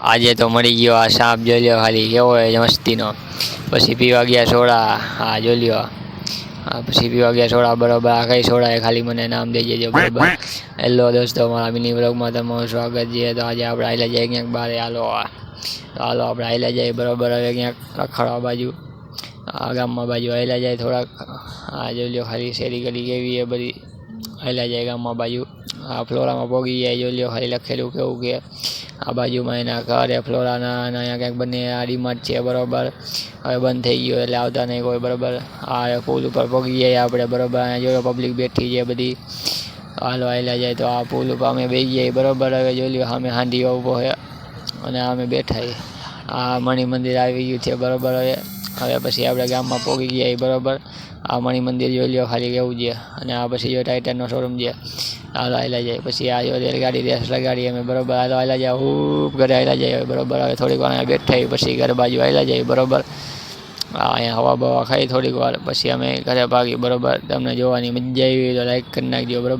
આજે તો મળી ગયો આ સાપ, જોઈ લ્યો ખાલી કેવો હોય મસ્તીનો. પછી પીવા ગયા સોડા, હા જોઈ લ્યો. હા પછી પીવા ગયા સોડા, બરોબર. આ કઈ સોડા એ ખાલી મને નામ દઈ દેજો, બરોબર. હેલો દોસ્તો, મારા મિની વ્લોગમાં તમારું સ્વાગત છે. તો આજે આપણે આવેલા જઈએ ક્યાંક બહાર, હાલો આપણે આવેલા જઈએ, બરોબર. હવે ક્યાંક રખડવા બાજુ, આ ગામમાં બાજુ આવેલા જાય થોડાક. આ જોઈ લ્યો ખાલી શેરી ગલી કેવી એ બધી, આવેલા જાય ગામમાં બાજુ. આ ફ્લોરામાં પોગી જાય, જોઈ લ્યો ખાલી લખેલું કેવું કે આ બાજુમાં એના ઘર એ ફ્લોરાના, અને અહીંયા ક્યાંક બંને આ ડીમાર્ટ છે, બરોબર. હવે બંધ થઈ ગયો એટલે આવતા નહીં કોઈ, બરોબર. આ પુલ ઉપર પગી જાય આપણે, બરોબર. અહીંયા જોયો પબ્લિક બેઠી છે બધી, હાલો આવેલા જાય. તો આ પુલ ઉપર અમે બેસી જઈએ, બરોબર. હવે જોઈ લ્યો સામે હાંડી ઊભો છે અને અમે બેઠા છીએ. આ મણિ મંદિર આવી ગયું છે, બરોબર. હવે પછી આપણે ગામમાં પહોંચી ગયા, બરોબર. આ મણિ મંદિર જોઈ લ્યો ખાલી કેવું છે. અને આ પછી જો ટાઇટનનો શોરૂમ છે, હાલો આવેલા જાય. પછી આ જો રેલગાડી રેસ લગાડી અમે, બરોબર. હાલો આવેલા જાય, ખૂબ ઘરે આવેલા જાય, બરોબર. હવે થોડીક વાર અહીંયા બેઠા પછી ઘર બાજુ આવેલા જાય, બરોબર. અહીંયા હવા બવા ખાઈ થોડીક વાર પછી અમે ઘરે ભાગી, બરોબર. તમને જોવાની મજા આવી તો લાઈક કરી નાખજો, બરોબર.